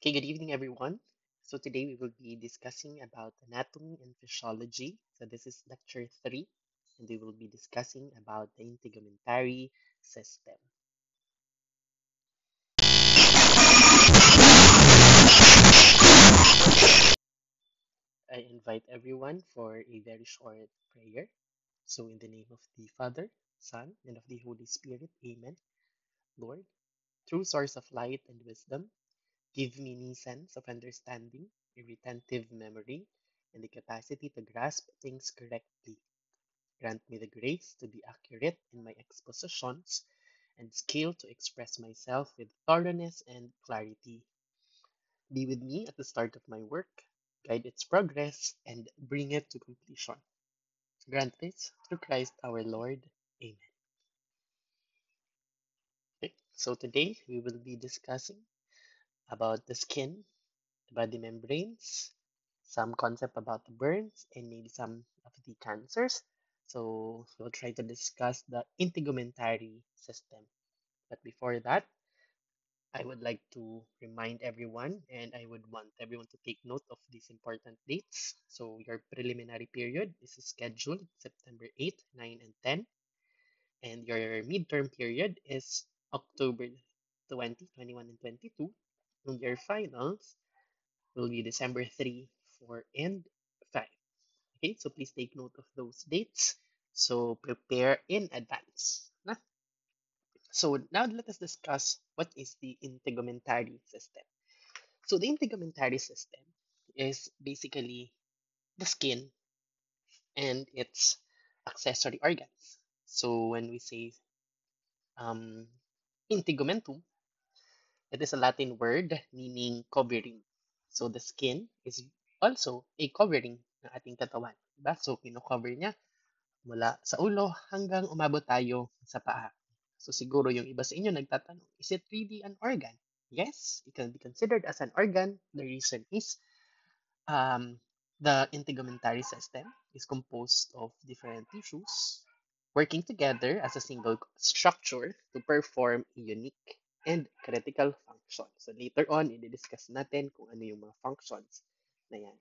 Okay, good evening, everyone. So today we will be discussing about anatomy and physiology. So this is lecture 3, and we will be discussing about the integumentary system. I invite everyone for a very short prayer. So in the name of the Father, Son, and of the Holy Spirit, Amen. Lord, true source of light and wisdom, give me a sense of understanding, a retentive memory, and the capacity to grasp things correctly. Grant me the grace to be accurate in my expositions and skill to express myself with thoroughness and clarity. Be with me at the start of my work, guide its progress, and bring it to completion. Grant this through Christ our Lord. Amen. Okay, so today we will be discussing about the skin, the body membranes, some concept about the burns, and maybe some of the cancers. So we'll try to discuss the integumentary system. But before that, I would like to remind everyone and I would want everyone to take note of these important dates. So your preliminary period is scheduled September 8, 9, and 10. And your midterm period is October 20, 21, and 22. And your finals will be December 3, 4, and 5. Okay, so please take note of those dates. So prepare in advance. So now let us discuss what is the integumentary system. So the integumentary system is basically the skin and its accessory organs. So when we say um, integumentum, it is a Latin word meaning covering. So the skin is also a covering ng ating katawan. Diba? So kino-cover niya mula sa ulo hanggang umabot tayo sa paa. So siguro yung iba sa inyo nagtatanong, is it really an organ? Yes, it can be considered as an organ. The reason is um, the integumentary system is composed of different tissues working together as a single structure to perform a unique and critical function. So later on, i-discuss natin kung ano yung mga functions na yan.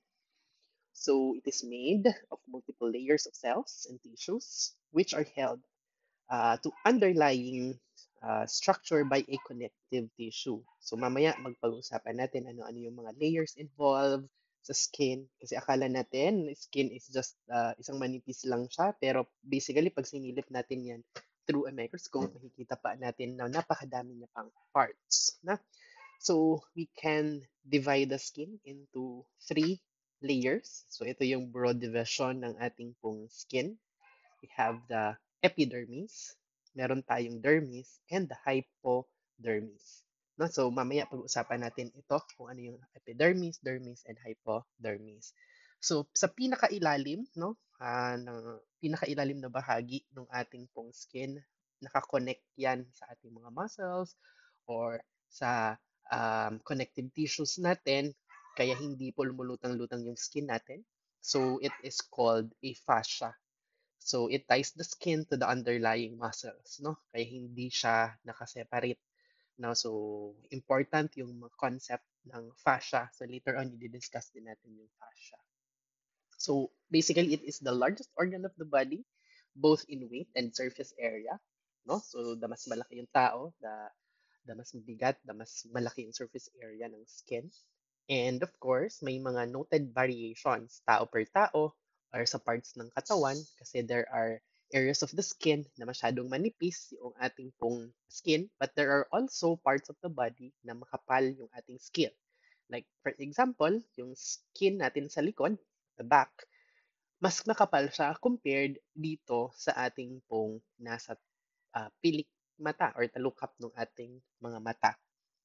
So it is made of multiple layers of cells and tissues which are held to underlying structure by a connective tissue. So mamaya magpag-usapan natin ano-ano yung mga layers involved sa skin. Kasi akala natin skin is just isang manipis lang siya. Pero basically pag sinilip natin yan through a microscope, makikita pa natin na napakadami niya pang parts. So we can divide the skin into three layers. So ito yung broad division ng ating pong skin. We have the epidermis, meron tayong dermis, and the hypodermis. No? So mamaya pag-usapan natin ito kung ano yung epidermis, dermis, and hypodermis. So sa pinakailalim, no, ng pinakailalim na bahagi ng ating pong skin, nakakonect yan sa ating mga muscles or sa connective tissues natin, kaya hindi po lumulutang-lutang yung skin natin. So it is called a fascia. So, it ties the skin to the underlying muscles, no? Kaya hindi siya nakaseparate. No? So, important yung mga concept ng fascia. So, later on, i-discuss din natin yung fascia. So, basically, it is the largest organ of the body, both in weight and surface area. No? So, the mas malaki yung tao, the mas mabigat, the mas malaki yung surface area ng skin. And of course, may mga noted variations, tao per tao, or sa parts ng katawan, kasi there are areas of the skin na masyadong manipis yung ating pong skin, but there are also parts of the body na makapal yung ating skin. Like, for example, yung skin natin sa likod, the back, mas makapal siya compared dito sa ating pong nasa pilik mata or talukap ng ating mga mata.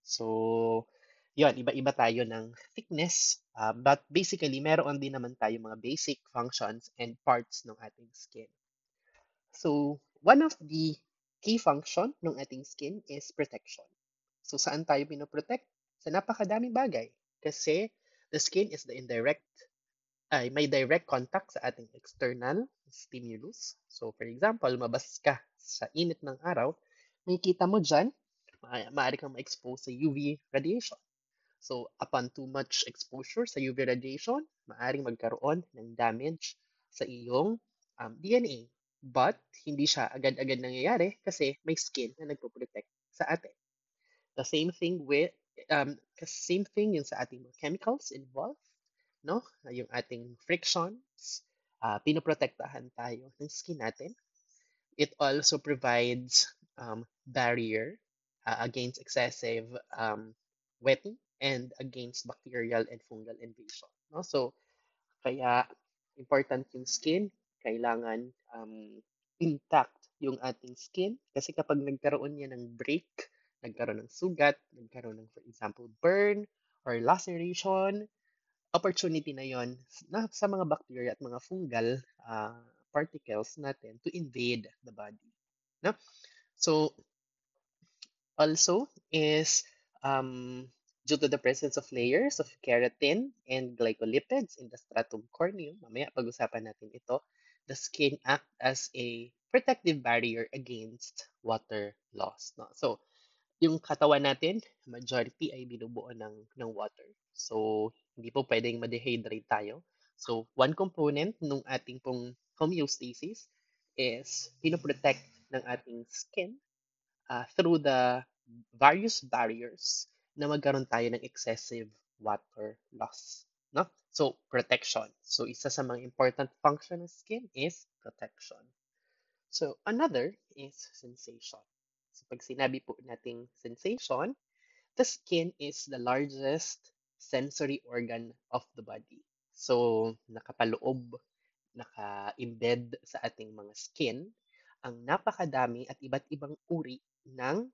So, yon iba-iba tayo ng thickness. But basically, meron din naman tayo mga basic functions and parts ng ating skin. So, one of the key function ng ating skin is protection. So, saan tayo pinoprotect? Sa napakadaming bagay. Kasi the skin is the may direct contact sa ating external stimulus. So, for example, mabas ka sa init ng araw, makikita mo dyan, maaari kang ma-expose sa UV radiation. So, upon too much exposure sa UV radiation, maaring magkaroon ng damage sa iyong DNA. But, hindi siya agad-agad nangyayari kasi may skin na nagpo-protect sa atin. The same thing with same thing yung sa ating mga chemicals involved, no? Yung ating frictions, pinoprotektahan tayo ng skin natin. It also provides barrier against excessive wetting and against bacterial and fungal invasion. No? So, kaya important yung skin, kailangan intact yung ating skin kasi kapag nagkaroon yan ng break, nagkaroon ng sugat, nagkaroon ng, for example, burn or laceration, opportunity na yon na sa mga bacteria at mga fungal particles natin to invade the body. No? So, also is due to the presence of layers of keratin and glycolipids in the stratum corneum, mamaya pag-usapan natin ito, the skin act as a protective barrier against water loss. No? So, yung katawan natin, majority ay binubuo ng water. So, hindi po pwedeng ma-dehydrate tayo. So, one component ng ating pong homeostasis is pinoprotect ng ating skin through the various barriers na magkaroon tayo ng excessive water loss. No? So, protection. So, isa sa mga important function ng skin is protection. So, another is sensation. So, pag sinabi po nating sensation, the skin is the largest sensory organ of the body. So, nakapaloob, naka-embed sa ating mga skin ang napakadami at iba't ibang uri ng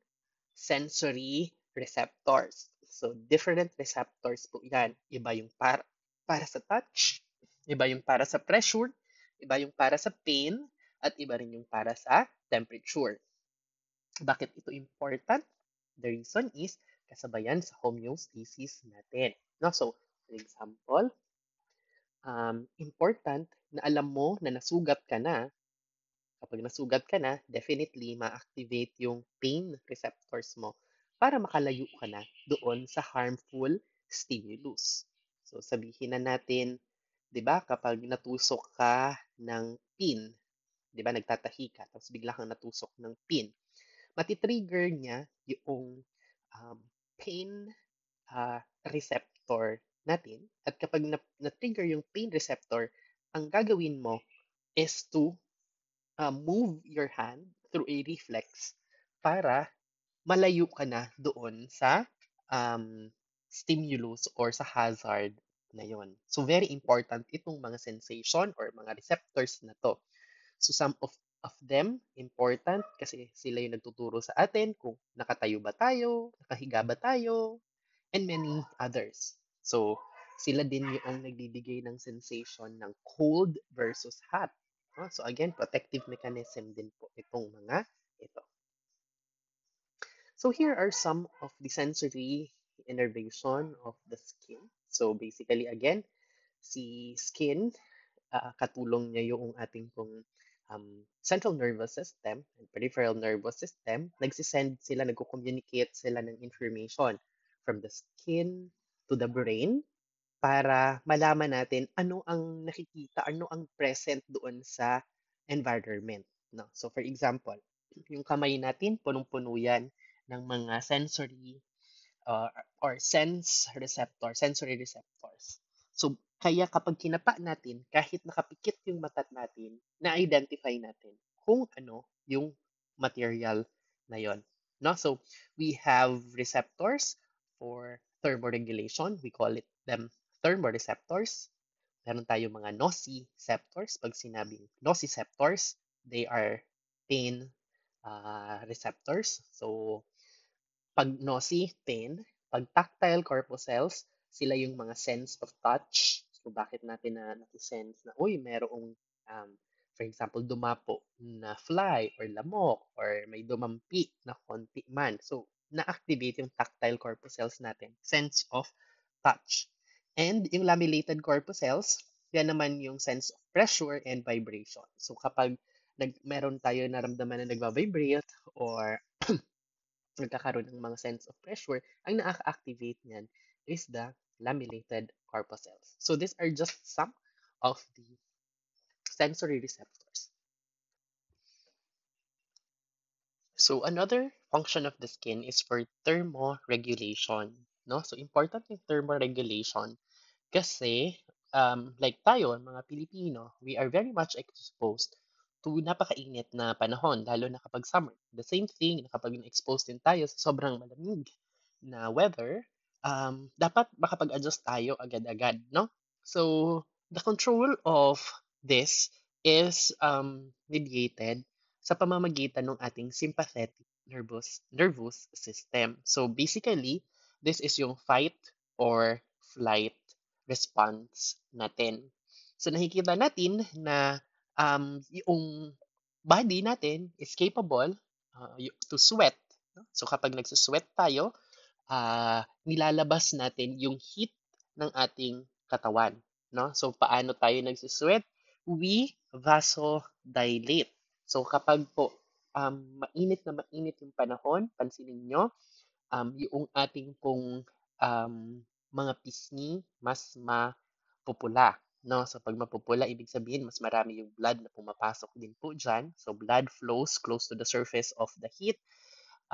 sensory receptors. So, different receptors po yan. Iba yung para sa touch, iba yung para sa pressure, iba yung para sa pain, at iba rin yung para sa temperature. Bakit ito important? The reason is kasabayan sa homeostasis natin. No? So, for example, important na alam mo na nasugat ka na. Kapag nasugat ka na, definitely ma-activate yung pain receptors mo para makalayo ka na doon sa harmful stimulus. So sabihin na natin, 'di ba, kapag natusok ka ng pin, 'di ba, nagtatahi ka, tapos bigla kang natusok ng pin, matitrigger niya yung pain receptor natin. At kapag na-trigger yung pain receptor, ang gagawin mo is to move your hand through a reflex para malayo ka na doon sa um, stimulus or sa hazard na yon. So, very important itong mga sensation or mga receptors na to. So, some of them important kasi sila yung nagtuturo sa atin kung nakatayo ba tayo, nakahiga ba tayo, and many others. So, sila din yung nagbibigay ng sensation ng cold versus hot. No? So, again, protective mechanism din po itong mga ito. So, here are some of the sensory innervation of the skin. So, basically, again, si skin, katulong niya yung ating pong central nervous system and peripheral nervous system. Nagsisend sila, nagko-communicate sila ng information from the skin to the brain para malaman natin ano ang nakikita, ano ang present doon sa environment. No? So for example, yung kamay natin, punong-puno yan ng mga sensory uh, or sensory receptors. So, kaya kapag kinapa natin, kahit nakapikit yung mata natin, na-identify natin kung ano yung material na yon. No? So, we have receptors for thermoregulation. We call it them thermoreceptors. Meron tayong mga nociceptors. Pag sinabing nociceptors, they are pain receptors. So, pag nosy, pain. Pag tactile corpuscles, sila yung mga sense of touch. So, bakit natin nati-sense na, uy, merong, for example, dumapo na fly or lamok or may dumampi na konti man. So, na-activate yung tactile corpuscles natin. Sense of touch. And yung lamellated corpuscles, yan naman yung sense of pressure and vibration. So, kapag meron tayo naramdaman na nagva-vibrate or nagkakaroon ng mga sense of pressure, ang nakaka-activate niyan is the lamellated corpuscles. So these are just some of the sensory receptors. So another function of the skin is for thermoregulation. No? So important yung thermoregulation kasi like tayo, mga Pilipino, we are very much exposed to napakainit na panahon, lalo na kapag summer. The same thing, kapag na-expose din tayo sa sobrang malamig na weather, dapat makapag-adjust tayo agad-agad, no? So, the control of this is mediated sa pamamagitan ng ating sympathetic nervous system. So, basically, this is yung fight or flight response natin. So, nakikita natin na yung body natin is capable to sweat. No? So, kapag nagsusweat tayo, nilalabas natin yung heat ng ating katawan. No? So, paano tayo nagsusweat? We vasodilate. So, kapag po mainit yung panahon, pansinin nyo, yung ating pong mga pisngi mas mapupula. No? So, pag mapupula, ibig sabihin, mas marami yung blood na pumapasok din po dyan. So, blood flows close to the surface of the heat,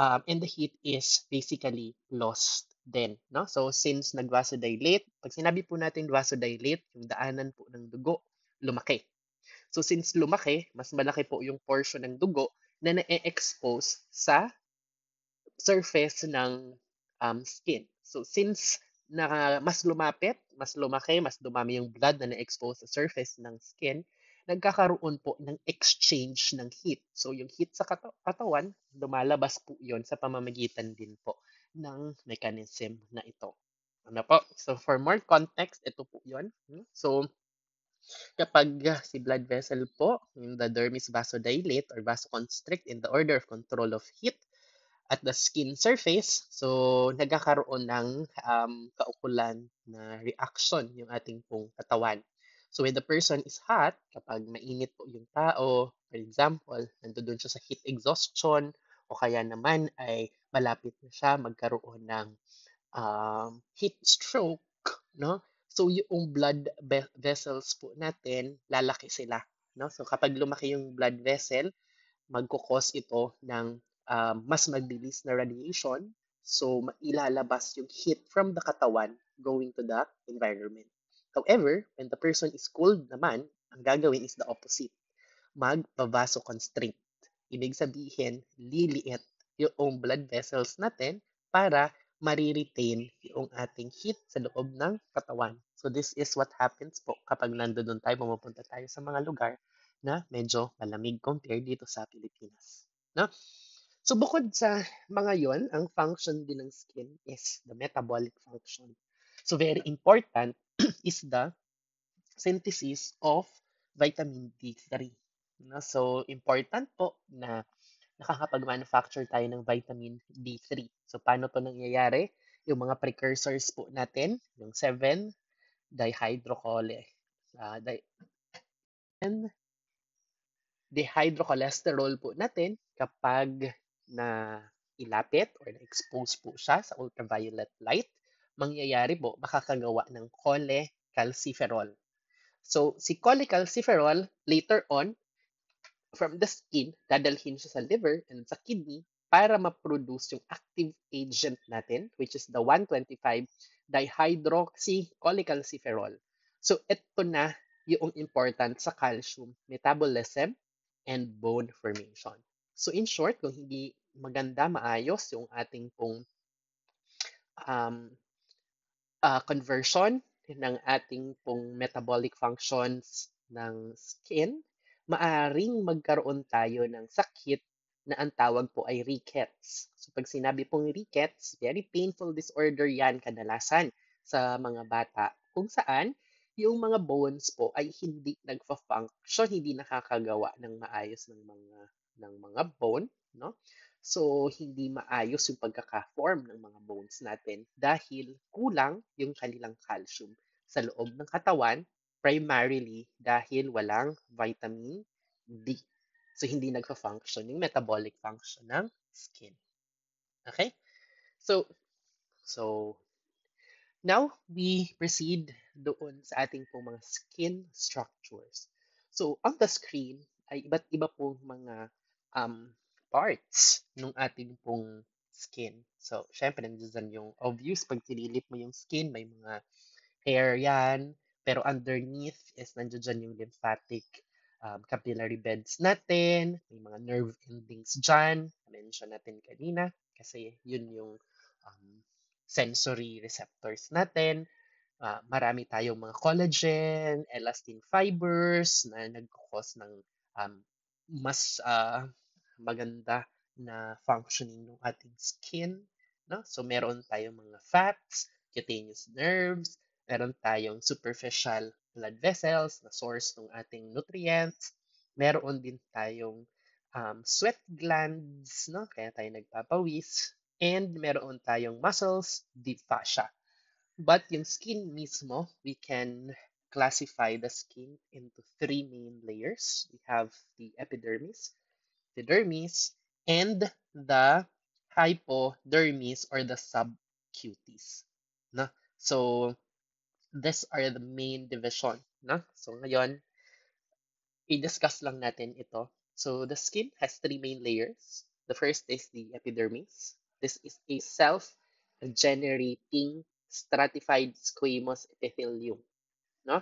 and the heat is basically lost then. No? So, since nag-vasodilate, pag sinabi po natin vasodilate, yung daanan po ng dugo, lumaki. So, since lumaki, mas malaki po yung portion ng dugo na na-expose sa surface ng skin. So, since mas lumapit, mas lumaki, mas dumami yung blood na na-expose sa surface ng skin, nagkakaroon po ng exchange ng heat. So, yung heat sa katawan, lumalabas po yon sa pamamagitan din po ng mechanism na ito. Ano po? So, for more context, ito po yon. So, kapag si blood vessel po, yung the dermis vasodilate or vasoconstrict in the order of control of heat, at the skin surface. So, nagkakaroon ng kaukulan na reaction yung ating pong katawan. So, when the person is hot, kapag mainit po yung tao, for example, nandoon siya sa heat exhaustion, o kaya naman ay malapit na siya magkaroon ng heat stroke, no? So, yung blood vessels po natin, lalaki sila. No? So, kapag lumaki yung blood vessel, magkukos ito ng mas mabilis na radiation. So, ilalabas yung heat from the katawan going to the environment. However, when the person is cold naman, ang gagawin is the opposite. Magpavasoconstrict. Ibig sabihin, liliit yung blood vessels natin para mariretain yung ating heat sa loob ng katawan. So this is what happens po kapag nandoon tayo, pumupunta tayo sa mga lugar na medyo malamig compared dito sa Pilipinas. No? So bukod sa mga yon, ang function din ng skin is the metabolic function. So very important is the synthesis of vitamin D3. No? So important po na nakakapag-manufacture tayo ng vitamin D3. So paano to nangyayari? Yung mga precursors po natin, yung 7-dihydrochole, uh, di- dehydrocholesterol po natin kapag na ilapit or na-expose po siya sa ultraviolet light, mangyayari po makakagawa ng cholecalciferol. So, si cholecalciferol, later on, from the skin, dadalhin siya sa liver and sa kidney para ma-produce yung active agent natin, which is the 125 dihydroxycholecalciferol. So, ito na yung important sa calcium metabolism and bone formation. So, in short, kung hindi maganda, maayos yung ating pong um, conversion ng ating pong metabolic functions ng skin, maaring magkaroon tayo ng sakit na ang tawag po ay rickets. So pag sinabi pong rickets, very painful disorder yan kadalasan sa mga bata kung saan yung mga bones po ay hindi nagfa-function, hindi nakakagawa ng maayos ng mga bone, no? So, hindi maayos yung pagkaka-form ng mga bones natin dahil kulang yung kanilang calcium sa loob ng katawan, primarily dahil walang vitamin D. So, hindi nagfa-function yung metabolic function ng skin. Okay? So, so now we proceed doon sa ating pong mga skin structures. So, on the screen ay iba't iba pong mga parts ng ating pong skin. So, syempre, nandiyan yung obvious. Pag tinilip mo yung skin, may mga hair yan. Pero underneath is nandiyan yung lymphatic capillary beds natin. May mga nerve endings dyan. Mention natin kanina. Kasi yun yung um, sensory receptors natin. Marami tayong mga collagen, elastin fibers na nagkukos ng um, mas maganda na functioning ng ating skin. No? So, meron tayong mga fats, cutaneous nerves, meron tayong superficial blood vessels na source ng ating nutrients. Meron din tayong sweat glands, no? Kaya tayo nagpapawis. And meron tayong muscles, deep fascia. But yung skin mismo, we can classify the skin into three main layers. We have the epidermis, the dermis, and the hypodermis or the subcutis. No? So, these are the main division. No? So, ngayon, i-discuss lang natin ito. So, the skin has three main layers. The first is the epidermis. This is a self-generating stratified squamous epithelium. No?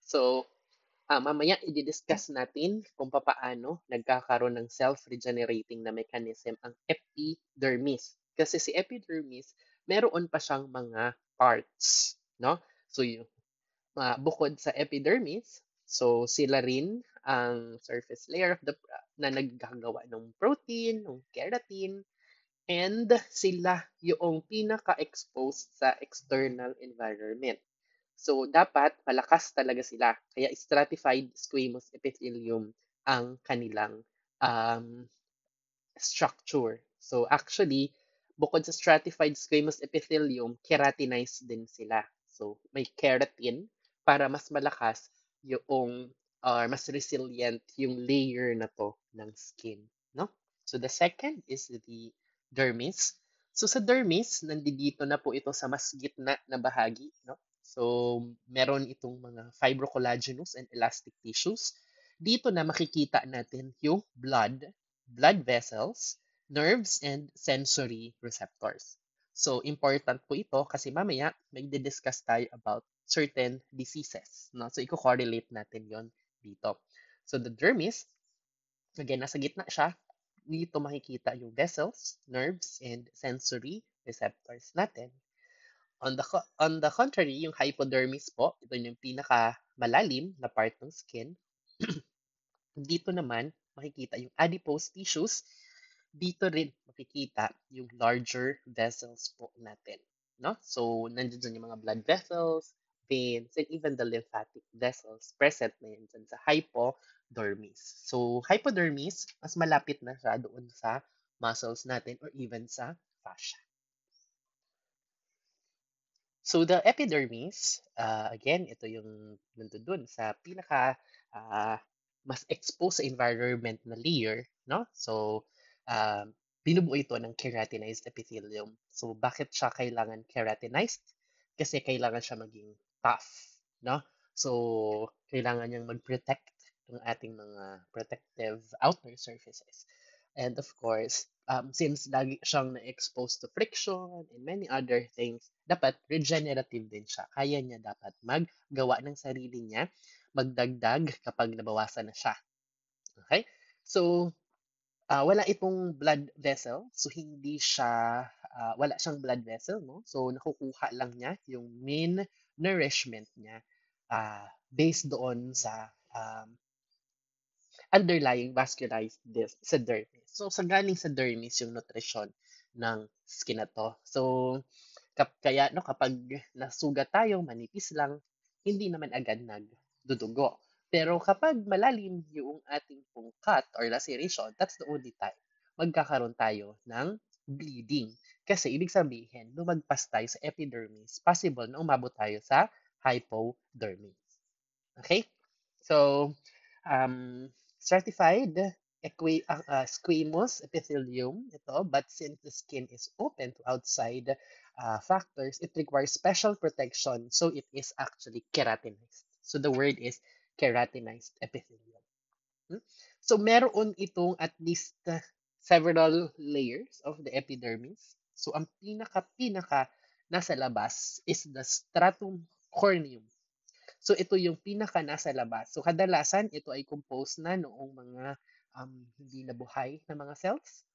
So, mamaya i-discuss natin kung paano nagkakaroon ng self-regenerating na mechanism ang epidermis. Kasi si epidermis, meron pa siyang mga parts. No? So, yung bukod sa epidermis, so sila rin ang surface layer of the na naggagawa ng protein, ng keratin, and sila yung pinaka-exposed sa external environment. So, dapat malakas talaga sila. Kaya stratified squamous epithelium ang kanilang um, structure. So actually, bukod sa stratified squamous epithelium, keratinized din sila. So may keratin para mas malakas yung or mas resilient yung layer na to ng skin, no? So the second is the dermis. So sa dermis, nandito na po ito sa mas gitna na bahagi, no? So meron itong mga fibrocollagenous and elastic tissues. Dito na makikita natin yung blood vessels, nerves, and sensory receptors. So, important po ito kasi mamaya may discuss tayo about certain diseases. No? So, i-correlate natin yon dito. So, the dermis, again, nasa gitna siya. Dito makikita yung vessels, nerves, and sensory receptors natin. On the contrary, yung hypodermis po, ito yung pinaka malalim na part ng skin. Dito naman, makikita yung adipose tissues. Dito rin makikita yung larger vessels po natin. No? So, nandiyan yung mga blood vessels, veins, and even the lymphatic vessels present na yan dyan sa hypodermis. So, hypodermis, mas malapit na siya doon sa muscles natin or even sa fascia. So the epidermis, again, ito yung nandun sa pinaka uh, mas exposed sa environment na layer, no? So, binubuo ito ng keratinized epithelium. So, bakit siya kailangan keratinized? Kasi kailangan siya maging tough, no? So, kailangan niyang mag-protect ng ating mga protective outer surfaces. And of course, since lagi siyang na-expose to friction and many other things, dapat regenerative din siya. Kaya niya dapat maggawa ng sarili niya, magdagdag kapag nabawasan na siya. Okay? So, wala itong blood vessel. So, hindi siya, wala siyang blood vessel, no? So, nakukuha lang niya yung main nourishment niya based doon sa underlying vascularized disc sa dermis. So, sa galing sa dermis yung nutrition ng skin na to. So, kaya no, kapag nasugat tayo, manipis lang, hindi naman agad nagdudugo. Pero kapag malalim yung ating pong cut or laceration, that's the only time magkakaroon tayo ng bleeding. Kasi ibig sabihin, lumagpas tayo sa epidermis, possible na umabot tayo sa hypodermis. Okay? So, stratified squamous epithelium ito, but since the skin is open to outside factors, it requires special protection, so it is actually keratinized. So the word is keratinized epithelium. Hmm? So meron itong at least several layers of the epidermis. So ang pinaka nasa labas is the stratum corneum. So ito yung pinaka nasa labas. So kadalasan ito ay composed na noong mga hindi nabuhay na mga cells.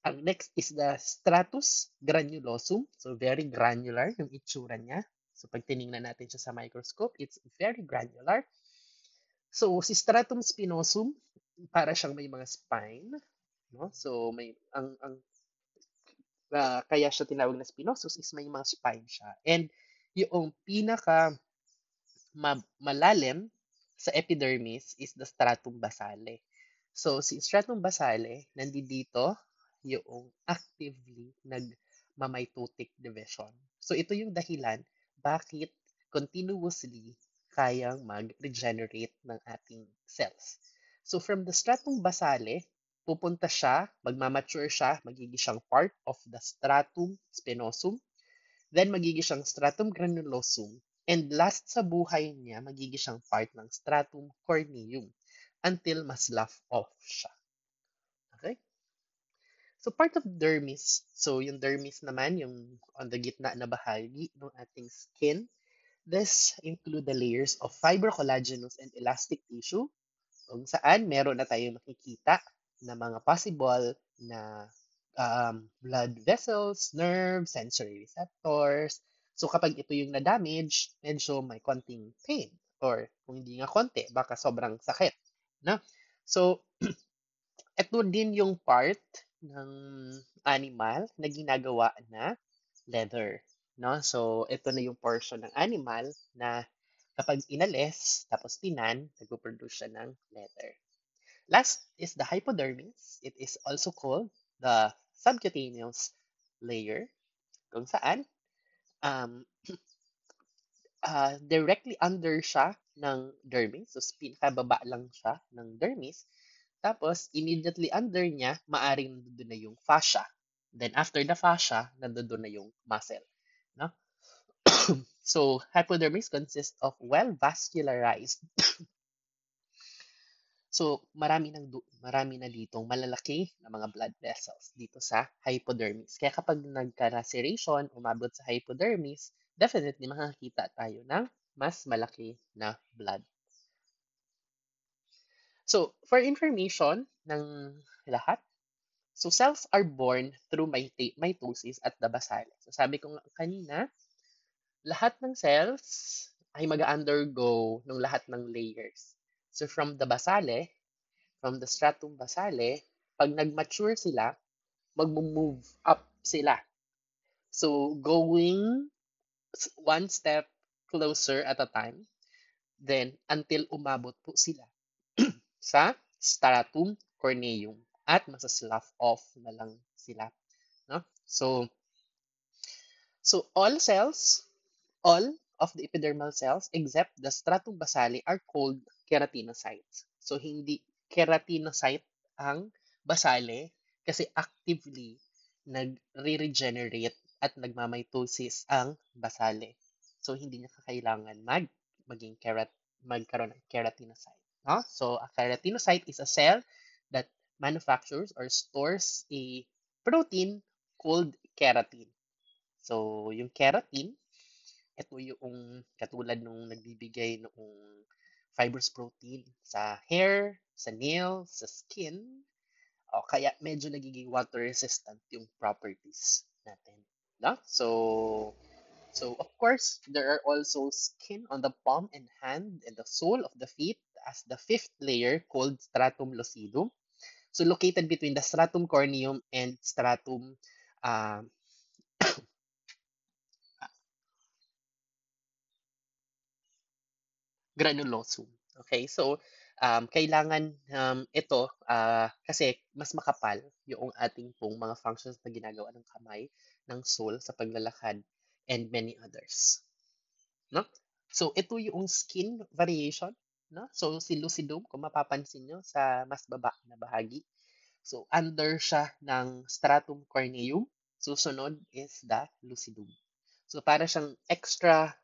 Ang next is the stratus granulosum. So very granular yung itsura niya. So pag tiningnan natin siya sa microscope, it's very granular. So si stratum spinosum, para siyang may mga spine, no? So may ang kaya siya tinawag na spinosus is may mga spine siya. And yung pinaka malalim sa epidermis is the stratum basale. So, si stratum basale, nandito yung actively nagmamitotic division. So, ito yung dahilan bakit continuously kayang mag-regenerate ng ating cells. So, from the stratum basale, pupunta siya, magmamature siya, magiging siyang part of the stratum spinosum. Then, magiging siyang stratum granulosum. And last sa buhay niya, magiging siyang part ng stratum corneum until mas slough off siya. Okay? So, part of dermis. So, yung dermis naman, yung on the gitna na bahagi ng ating skin. This include the layers of fibrocollagenous and elastic tissue kung saan meron na tayong makikita na mga possible na blood vessels, nerves, sensory receptors. So kapag ito yung na-damage, medyo may konting pain. Or kung hindi nga konti, baka sobrang sakit. No? So, ito din yung part ng animal na ginagawa na leather. No? So, ito na yung portion ng animal na kapag inalis, tapos tinan, nagpo-produce siya ng leather. Last is the hypodermis. It is also called the subcutaneous layer, kung saan um, directly under siya ng dermis. So, pinakababa lang siya ng dermis. Tapos, immediately under niya, maaring nandun na yung fascia. Then, after the fascia, nandun na yung muscle. No? So, hypodermis consists of well-vascularized. So, marami na ditong malalaki na mga blood vessels dito sa hypodermis. Kaya kapag nagka-laceration, umabot sa hypodermis, definitely makakita tayo ng mas malaki na blood. So, for information ng lahat, so cells are born through mitosis at the basale. So, sabi ko kanina, lahat ng cells ay mag-undergo ng lahat ng layers. So, from the stratum basale, pag nag-mature sila, mag-move up sila. So, going one step closer at a time, then until umabot po sila sa stratum corneum at masaslough off na lang sila. No? So all of the epidermal cells except the stratum basale are called keratinocytes. So hindi keratinocyte ang basale kasi actively nagre-regenerate at nagmamitosis ang basale. So hindi niya kakailangan magkaroon ng keratinocyte. No? So a keratinocyte is a cell that manufactures or stores a protein called keratin. So, yung keratin, ito yung katulad nung nagbibigay noong fibrous protein sa hair, sa nail, sa skin. O, kaya medyo nagiging water resistant yung properties natin. No? So of course, there are also skin on the palm and hand and the sole of the feet as the fifth layer called stratum lucidum. So located between the stratum corneum and stratum uh, granulosum. Okay, so kailangan ito kasi mas makapal yung ating pong mga functions na ginagawa ng kamay, ng sole sa paglalakad, and many others. No? So ito yung skin variation. no? So, si lucidum, kung mapapansin nyo sa mas baba na bahagi, so under siya ng stratum corneum. Susunod is the lucidum. So, para siyang extra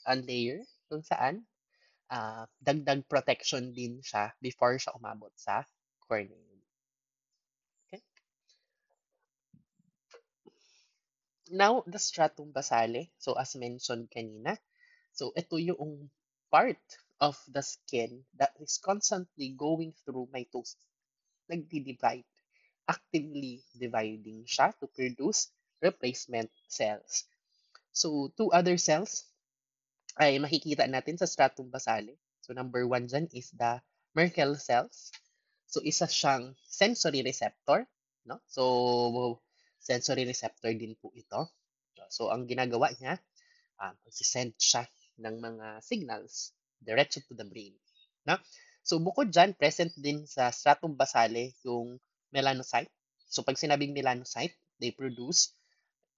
layer kung saan dagdag protection din siya before siya umabot sa corneum. Okay? Now, the stratum basale. So, as mentioned kanina, so ito yung part of the skin that is constantly going through mitosis. Nagdi-divide. Actively dividing siya to produce replacement cells. So, two other cells ay makikita natin sa stratum basale. So, number one dyan is the Merkel cells. So, isa siyang sensory receptor. No? So, sensory receptor din po ito. So, ang ginagawa niya, magsisend siya ng mga signals diretso to the brain. No? So, bukod dyan, present din sa stratum basale yung melanocyte. So, pag sinabing melanocyte, they produce,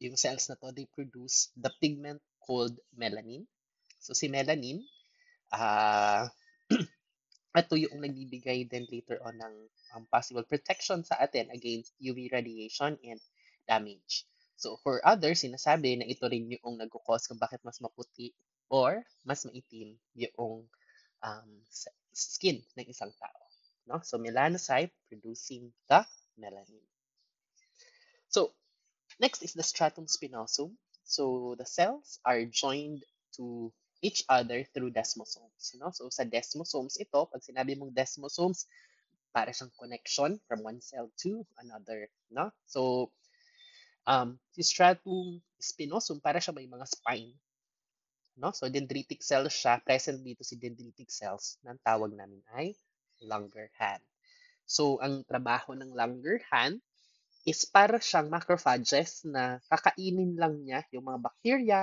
yung cells na to, they produce the pigment called melanin. So, si melanin, ah, ito yung nagbibigay din later on ng possible protection sa atin against UV radiation and damage. So, for others, sinasabi na ito rin yung nagkukos kung bakit mas maputi or mas maitim yung skin ng isang tao. No? So, melanocyte producing the melanin. So, next is the stratum spinosum. So, the cells are joined to each other through desmosomes. No? So, sa desmosomes ito, pag sinabi mong desmosomes, para siyang connection from one cell to another. No? So, si stratum spinosum, para siya may mga spine. No? So, dendritic cells siya. Present dito si dendritic cells na tawag namin ay Langerhans. So, ang trabaho ng Langerhans is para siyang macrophages na kakainin lang niya yung mga bacteria,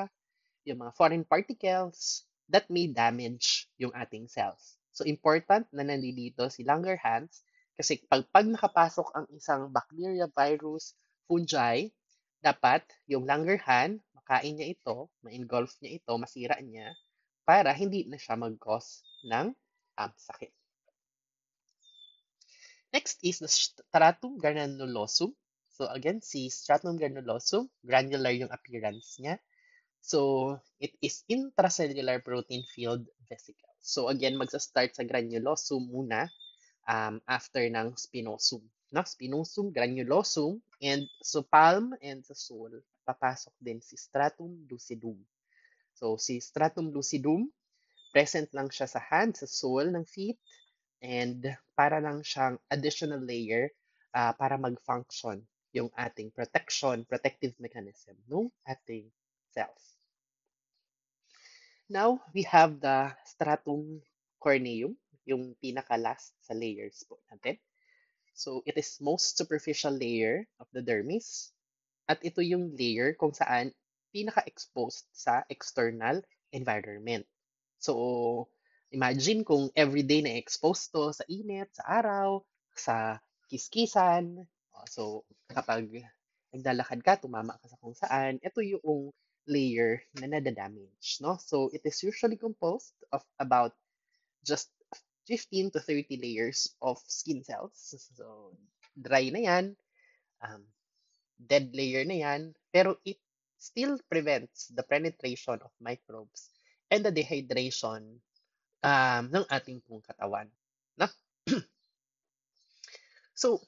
yung mga foreign particles that may damage yung ating cells. So, important na nandito si Langerhans kasi pag nakapasok ang isang bacteria, virus, fungi, dapat yung Langerhans, makain niya ito, ma-engulf niya ito, masira niya, para hindi na siya mag-cause ng sakit. Next is the stratum granulosum. So again, si stratum granulosum, granular yung appearance niya. So it is intracellular protein filled vesicles. So again, magsa-start sa granulosum muna after ng spinosum. No? Spinosum, granulosum, and so palm and sa sole, papasok din si stratum lucidum. So si stratum lucidum, present lang siya sa hand, sa sole ng feet, and para lang siyang additional layer para mag-function yung ating protective mechanism ng ating cells. Now, we have the stratum corneum, yung pinaka-last sa layers po natin. So, it is most superficial layer of the dermis. At ito yung layer kung saan pinaka-exposed sa external environment. So, imagine kung everyday na-expose to sa init, sa araw, sa kiskisan. So, kapag naglalakad ka, tumama ka sa kung saan, ito yung layer na nadadamage. No? So, it is usually composed of about just 15 to 30 layers of skin cells. So, dry na yan, um, dead layer na yan, pero it still prevents the penetration of microbes and the dehydration ng ating pong katawan. No? So,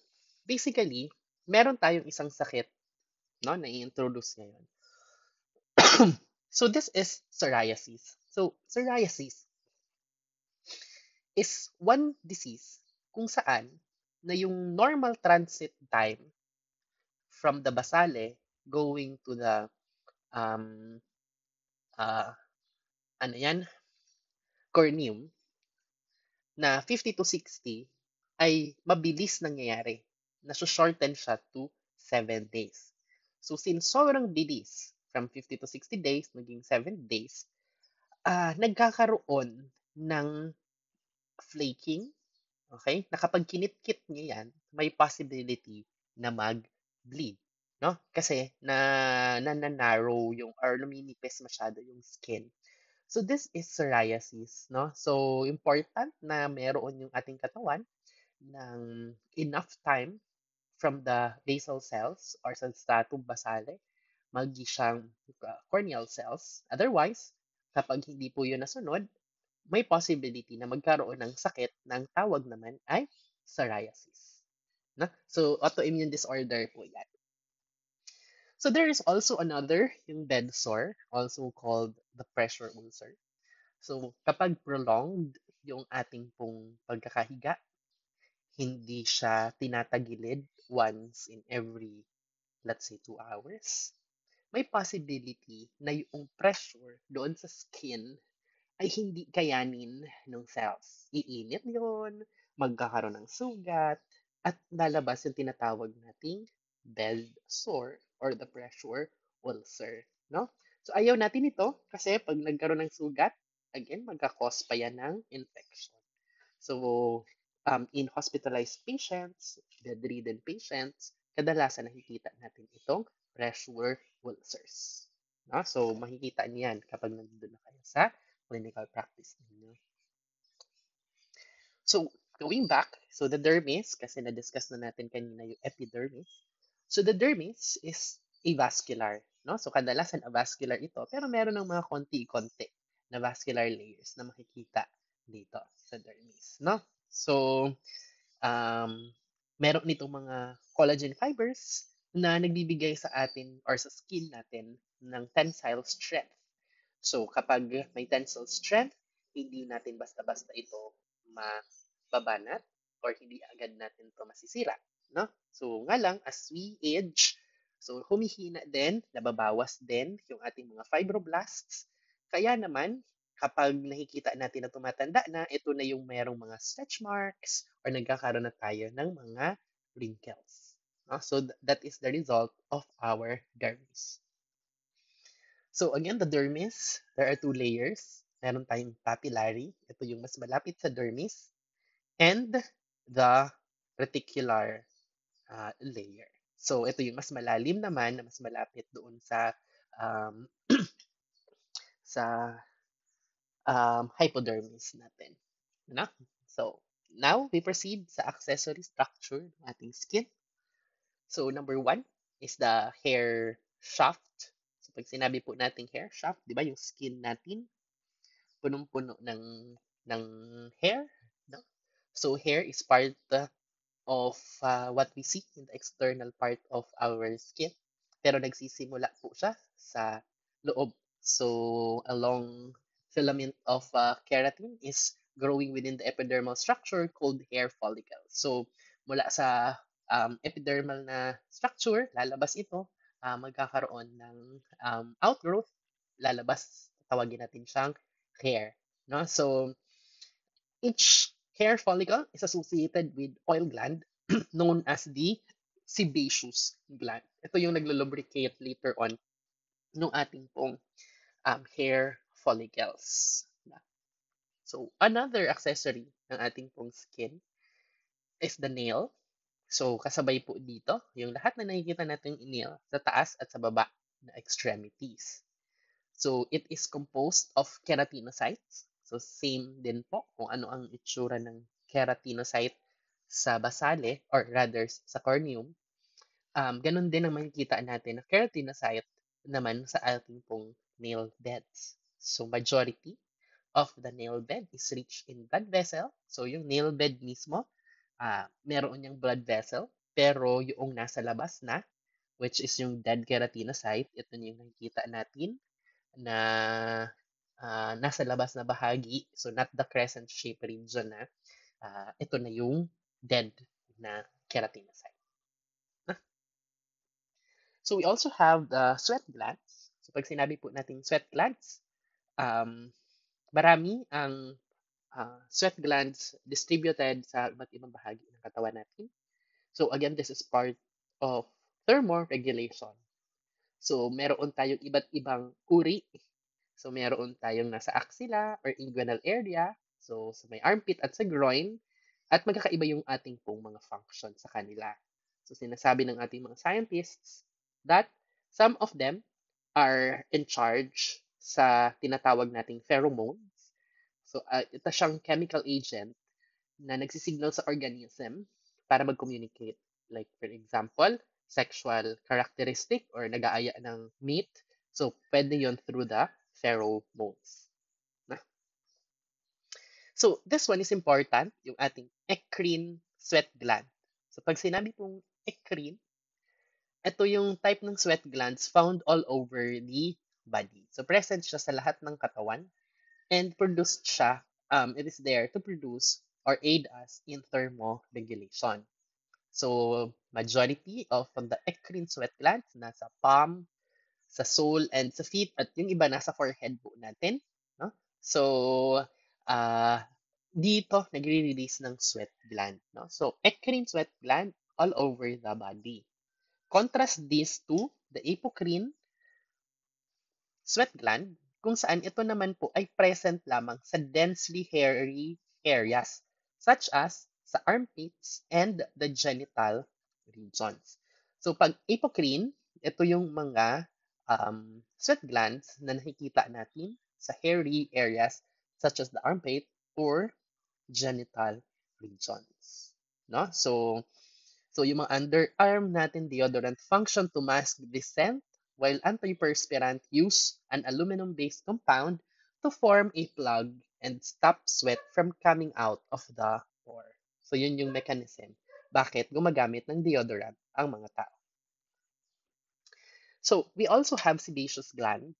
basically, meron tayong isang sakit no, na i-introduce ngayon. So, this is psoriasis. So, psoriasis is one disease kung saan na yung normal transit time from the basale going to the um, uh, ano yan, corneum na 50 to 60 ay mabilis nangyayari. Naso-shorten siya to 7 days. So since sobrang bilis, from 50 to 60 days, naging 7 days, nagkakaroon ng flaking. Okay? Na kapag kinit-kit niya yan, may possibility na mag-bleed. No? Kasi na narrow yung or luminipis masyado yung skin. So this is psoriasis, no? So important na meron yung ating katawan ng enough time from the basal cells or sa stratum basale magi siyang corneal cells. Otherwise, kapag hindi po yun nasunod, may possibility na magkaroon ng sakit ng tawag naman ay psoriasis. No? So, autoimmune disorder po yan. So, there is also another, yung bed sore, also called the pressure ulcer. So, kapag prolonged yung ating pong pagkakahiga, hindi siya tinatagilid once in every, let's say, 2 hours, may possibility na yung pressure doon sa skin ay hindi kayanin ng cells. Iinit yun, magkakaroon ng sugat, at lalabas yung tinatawag nating bed sore or the pressure ulcer. No? So ayaw natin ito kasi pag nagkaroon ng sugat, again, magkakos pa yan ng infection. So, in hospitalized patients, bedridden patients, kadalasan nakikita natin itong pressure ulcers. No? So, makikita niyan kapag nandun na kayo sa clinical practice ninyo. So, going back, so the dermis, kasi na-discuss na natin kanina yung epidermis. So, the dermis is avascular. No? So, kadalasan avascular ito, pero meron ng mga konti-konti na vascular layers na makikita dito sa dermis. No? So, um, meron nitong mga collagen fibers na nagbibigay sa atin or sa skin natin ng tensile strength. So, kapag may tensile strength, hindi natin basta-basta ito mababanat or hindi agad natin ito masisira. No? So, nga lang, as we age, so humihina din, nababawas din yung ating mga fibroblasts. Kaya naman, kapag nakikita natin na tumatanda na, ito na yung merong mga stretch marks or nagkakaroon na tayo ng mga wrinkles. No? So, that is the result of our dermis. So again, the dermis, there are two layers. Meron tayong papillary, ito yung mas malapit sa dermis, and the reticular layer. So ito yung mas malalim naman, na mas malapit doon sa um, sa hypodermis natin. No? So now we proceed sa accessory structure ng ating skin. So number one is the hair shaft. So pag sinabi po nating hair shaft, di ba yung skin natin, punong-puno ng hair, no? So hair is part of what we see in the external part of our skin. Pero nagsisimula po siya sa loob. So a long filament of keratin is growing within the epidermal structure called hair follicle. So mula sa epidermal na structure, lalabas ito, magkakaroon ng outgrowth, lalabas, tawagin natin siyang hair. No? So each hair follicle is associated with oil gland known as the sebaceous gland. Ito yung naglo-lubricate later on ng ating pong hair follicles. So, another accessory ng ating pong skin is the nail. So, kasabay po dito, yung lahat na nakikita natin nail sa taas at sa baba na extremities. So, it is composed of keratinocytes. So, same din po kung ano ang itsura ng keratinocyte sa basale or rather sa corneum. Ganun din ang makikita natin na keratinocyte naman sa ating pong nail beds. So, majority of the nail bed is rich in blood vessel. So, yung nail bed mismo, meron niyang blood vessel, pero yung nasa labas na, which is yung dead keratinocyte, ito yung nakikita natin na nasa labas na bahagi, so not the crescent shape region na, ito na yung dead na keratinocyte. So we also have the sweat glands. So pag sinabi po natin sweat glands, um, marami ang sweat glands distributed sa iba't ibang bahagi ng katawan natin. So again, this is part of thermoregulation. So meron tayong iba't ibang uri. So meron tayong nasa axilla or inguinal area, so sa may armpit at sa groin, at magkakaiba yung ating pong mga function sa kanila. So sinasabi ng ating mga scientists that some of them are in charge sa tinatawag nating pheromones. So, ito siyang chemical agent na nagsisignal sa organism para mag-communicate. Like, for example, sexual characteristic or nag-aaya ng mate. So, pwede yon through the pheromones. Na? So, this one is important, yung ating eccrine sweat gland. So, pag sinabi pong eccrine, ito yung type ng sweat glands found all over the body. So, present siya sa lahat ng katawan and produced siya, it is there to produce or aid us in thermoregulation. So, majority of the eccrine sweat glands nasa palm, sa sole, and sa feet, at yung iba nasa forehead po natin. No? So, uh, dito, nagre-release ng sweat gland. No? So, eccrine sweat gland all over the body. Contrast this to the apocrine sweat gland, kung saan ito naman po ay present lamang sa densely hairy areas, such as sa armpits and the genital regions. So, pag apocrine, ito yung mga sweat glands na nakikita natin sa hairy areas such as the armpit or genital regions. No? So yung mga underarm natin deodorant function to mask the scent, while antiperspirant use an aluminum-based compound to form a plug and stop sweat from coming out of the pore. So yun yung mechanism. Bakit gumagamit ng deodorant ang mga tao? So we also have sebaceous glands.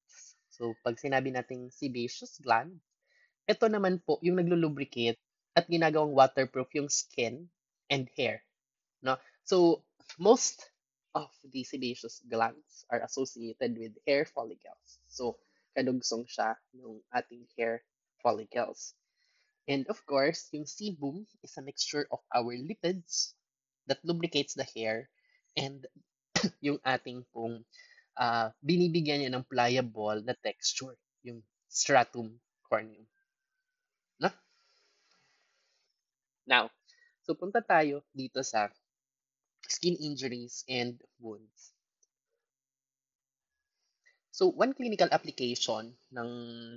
So pag sinabi nating sebaceous gland, ito naman po yung naglulubricate at ginagawang waterproof yung skin and hair. No? So, most of the sebaceous glands are associated with hair follicles. So, kadugsong siya ng ating hair follicles. And of course, yung sebum is a mixture of our lipids that lubricates the hair and yung ating pong binibigyan niya ng pliable na texture, yung stratum corneum. No? Now, so punta tayo dito sa skin injuries and wounds. So, one clinical application ng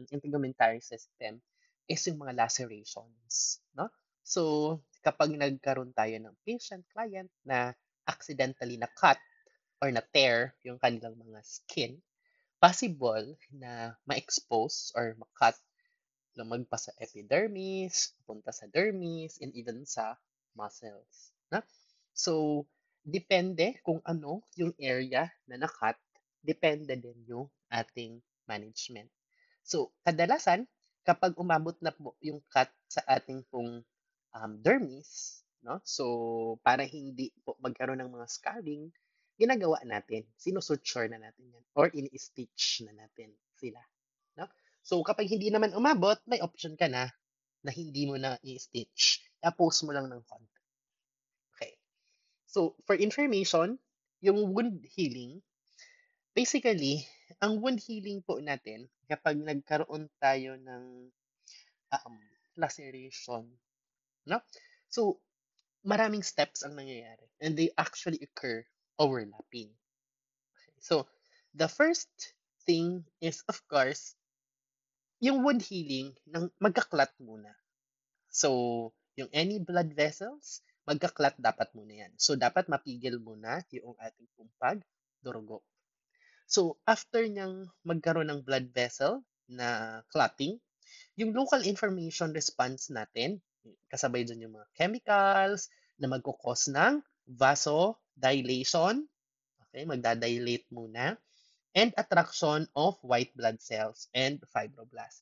integumentary system is yung mga lacerations, no? So, kapag nagkaroon tayo ng patient, client na accidentally na-cut or na-tear yung kanilang mga skin, possible na ma-expose or ma-cut, lumagpa sa epidermis, punta sa dermis, and even sa muscles. Na? So, depende kung ano yung area na na-cut, depende din yung ating management. So, kadalasan, kapag umabot na po yung cut sa ating pong dermis, no? So, para hindi po magkaroon ng mga scarring, ginagawa natin, sinusuture na natin yan, or ini-stitch na natin sila. No? So, kapag hindi naman umabot, may option ka na hindi mo na i-stitch. I-post mo lang ng konti. Okay. So, for information, yung wound healing, basically, ang wound healing po natin, kapag nagkaroon tayo ng um, laceration, no? So, maraming steps ang nangyayari and they actually occur overlapping. Okay. So, the first thing is, of course, yung wound healing ng magka-clot muna. So, yung any blood vessels, magka-clot dapat muna yan. So, dapat mapigil muna yung ating pumpag, durugo. So, after niyang magkaroon ng blood vessel na clotting, yung local information response natin, kasabay dun yung mga chemicals na magkukos ng vasodilation, okay, magdadilate muna, and attraction of white blood cells and fibroblasts.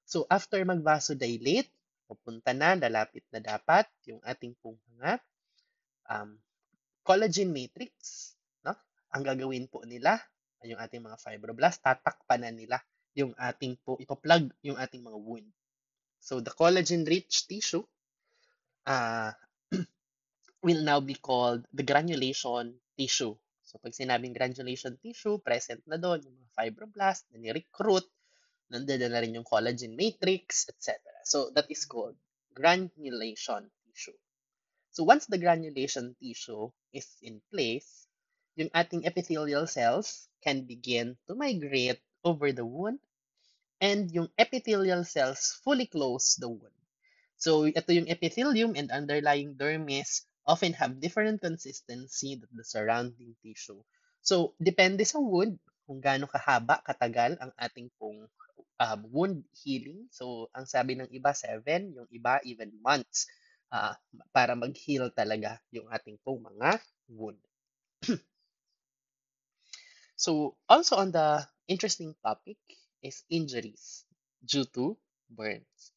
So, after mag-vasodilate, pupunta na, lalapit na dapat yung ating pong mga um, collagen matrix. No? Ang gagawin po nila, yung ating mga fibroblasts, tatakpan na nila yung ating po, ipa-plug yung ating mga wound. So, the collagen-rich tissue uh, will now be called the granulation tissue. So, pag sinabing granulation tissue, present na doon yung mga fibroblast na ni-recruit, nandun na rin yung collagen matrix, etc. So, that is called granulation tissue. So, once the granulation tissue is in place, yung ating epithelial cells can begin to migrate over the wound and yung epithelial cells fully close the wound. So, ito yung epithelium and underlying dermis often have different consistency than the surrounding tissue. So, depende sa wound kung gaano kahaba, katagal ang ating pong wound healing. So, ang sabi ng iba, 7, yung iba, even months uh, para mag-heal talaga yung ating pong mga wound. So, also on the interesting topic is injuries due to burns.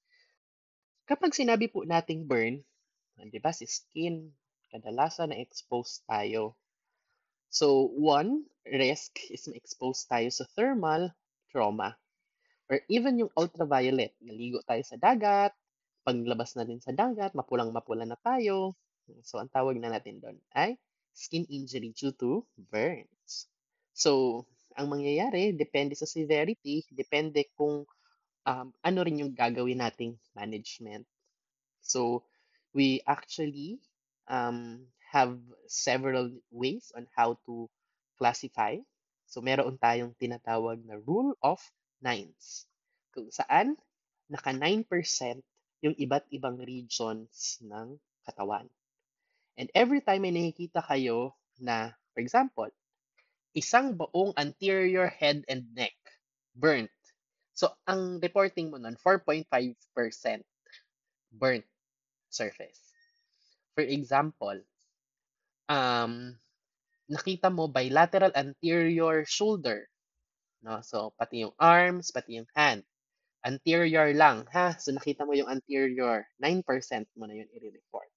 Kapag sinabi po nating burn, di ba, si skin, kadalasan na-expose tayo. So, one risk is na-expose tayo sa thermal trauma or even yung ultraviolet. Naligo tayo sa dagat, paglabas na din sa dagat, mapulang-mapula na tayo. So, ang tawag na natin doon ay skin injury due to burns. So, ang mangyayari, depende sa severity, depende kung ano rin yung gagawin nating management. So we actually have several ways on how to classify. So meron tayong tinatawag na rule of nines, kung saan naka 9% yung iba't ibang regions ng katawan. And every time may nakikita kayo na, for example, isang buong anterior head and neck burnt. So ang reporting mo nun, 4.5% burnt surface. For example, nakita mo bilateral anterior shoulder, no? So pati yung arms, pati yung hand. Anterior lang, ha? So nakita mo yung anterior, 9% mo na yun i-report.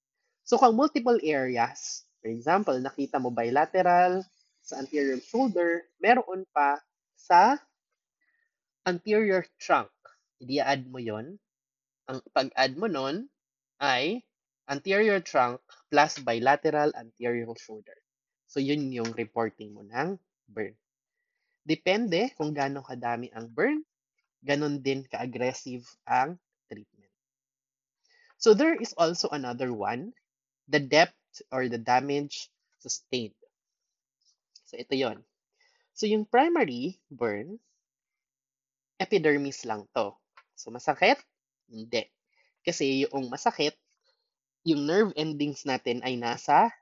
So kung multiple areas, for example, nakita mo bilateral sa anterior shoulder, meron pa sa anterior trunk. I-add mo yon. Ang pag-add mo nun ay anterior trunk plus bilateral anterior shoulder. So, yun yung reporting mo ng burn. Depende kung gaano kadami ang burn, ganun din ka-aggressive ang treatment. So, there is also another one, the depth or the damage sustained. So, ito yon. So, yung primary burn, epidermis lang to. So, masakit? Hindi. Kasi yung masakit, yung nerve endings natin ay nasa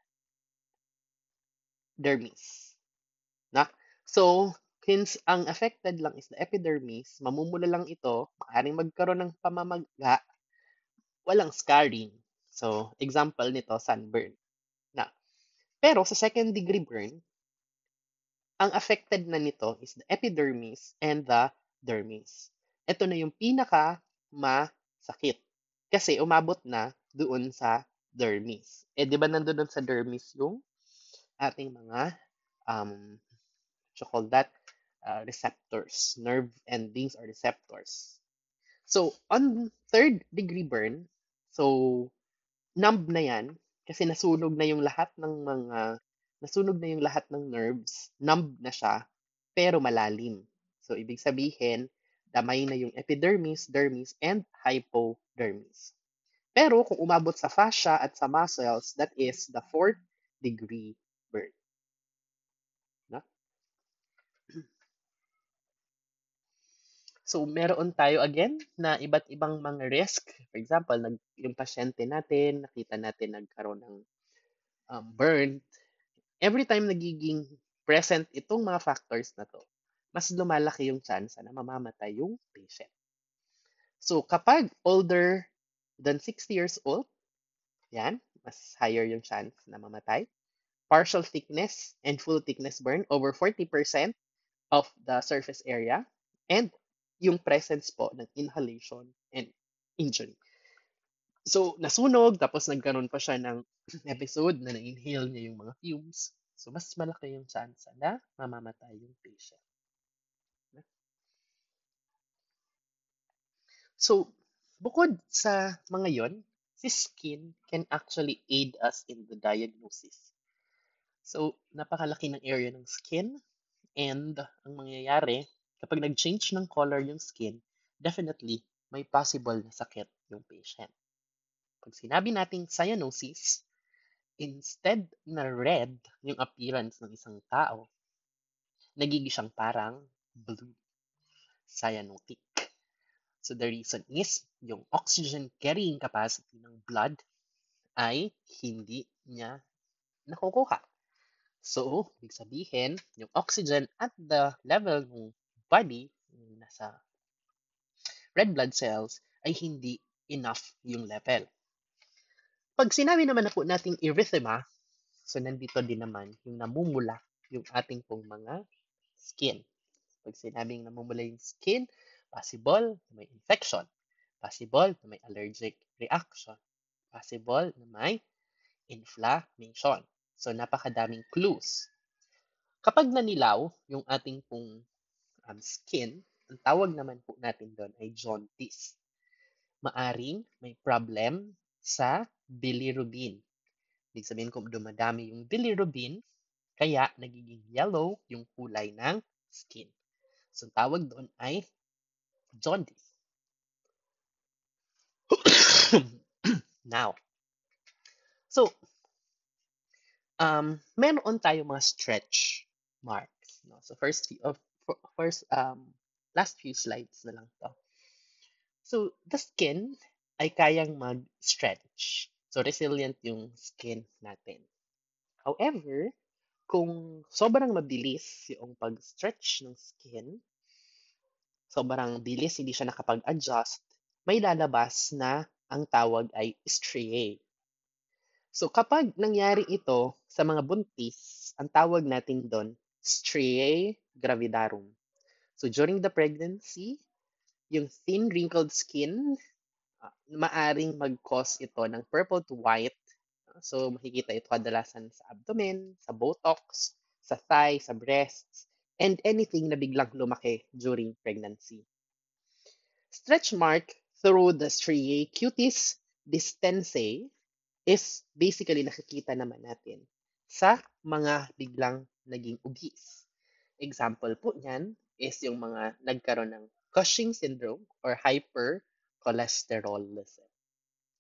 dermis. Na? So, since ang affected lang is the epidermis, mamumula lang ito, maaaring magkaroon ng pamamaga, walang scarring. So, example nito, sunburn. Na. Pero sa second degree burn, ang affected na nito is the epidermis and the dermis. Ito na yung pinaka masakit. Kasi umabot na doon sa dermis. Eh, di ba nandun sa dermis yung ating mga what you call that, receptors, nerve endings or receptors. So, on third degree burn, so, numb na yan, kasi nasunog na yung lahat ng nerves, numb na siya, pero malalim. So, ibig sabihin, damay na yung epidermis, dermis, and hypodermis. Pero kung umabot sa fascia at sa muscles, that is the fourth degree burn. No? So, meron tayo again na iba't ibang mga risk. For example, yung pasyente natin, nakita natin nagkaroon ng burn. Every time nagiging present itong mga factors na to, mas lumalaki yung chance na mamamatay yung patient. So, kapag older than 60 years old, yan, mas higher yung chance na mamatay. Partial thickness and full thickness burn, over 40% of the surface area, and yung presence po ng inhalation and injury. So, nasunog, tapos nagkaroon pa siya ng episode na na-inhale niya yung mga fumes. So, mas malaki yung chance na mamamatay yung patient. So, bukod sa mga yon, si skin can actually aid us in the diagnosis. So, napakalaki ng area ng skin. And ang mangyayari, kapag nag-change ng color yung skin, definitely may possible na sakit yung patient. Pag sinabi nating cyanosis, instead na red yung appearance ng isang tao, nagiging siyang parang blue, cyanotic. So the reason is yung oxygen carrying capacity ng blood ay hindi niya nakukuha. So, ibig sabihin, yung oxygen at the level ng body, nasa red blood cells, ay hindi enough yung level. Pag sinabi naman na po nating erythema, so nandito din naman yung namumula yung ating pong mga skin. Pag sinabing namumula yung skin, possible na may infection, possible na may allergic reaction, possible na may inflammation. So, napakadaming clues. Kapag nanilaw yung ating pong skin, ang tawag naman po natin doon ay jaundice. Maaring may problem sa bilirubin. Ibig sabihin kung dumadami yung bilirubin, kaya nagiging yellow yung kulay ng skin. So, tawag doon ay jaundice. Now, so, meron tayo mga stretch marks. No? So, last few slides na lang to. So, the skin ay kayang mag-stretch. So, resilient yung skin natin. However, kung sobrang mabilis yung pag-stretch ng skin, sobrang bilis, hindi siya nakapag-adjust, may lalabas na ang tawag ay striae. So kapag nangyari ito sa mga buntis, ang tawag natin doon, striae gravidarum. So during the pregnancy, yung thin wrinkled skin, maaring mag-cause ito ng purple to white. So makikita ito kadalasan sa abdomen, sa buttocks, sa thigh, sa breasts, and anything na biglang lumaki during pregnancy. Stretch mark through the striae cutis distensae is basically nakikita naman natin sa mga biglang naging obese. Example po niyan is yung mga nagkaroon ng Cushing syndrome or hypercholesterolism.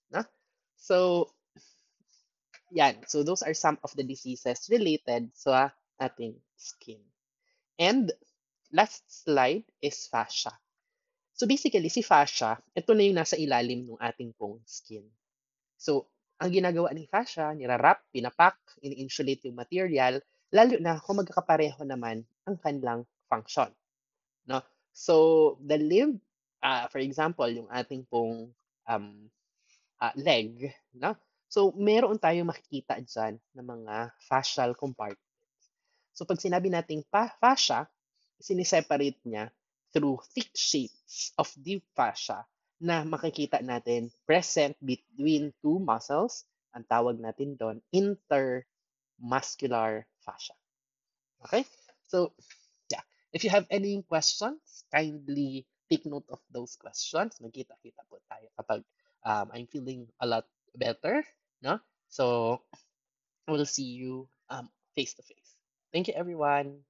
No? So, yan. So, those are some of the diseases related sa ating skin. And last slide is fascia. So, basically, si fascia, ito na yung nasa ilalim ng ating pong skin. So, ang ginagawa ni fascia, nirarap, pinapak, ini-insulate yung material, lalo na kung magkakapareho naman ang kanilang function. No? So, the limb, for example, yung ating pong leg, no? So, meron tayong makikita dyan ng mga fascial compartments. So, pag sinabi nating fascia, siniseparate niya through thick sheets of deep fascia na makikita natin present between two muscles. Ang tawag natin doon, intermuscular fascia. Okay? So, yeah. If you have any questions, kindly take note of those questions. Magkita-kita po tayo kapag I'm feeling a lot better. No? So, I will see you face to face. Thank you, everyone.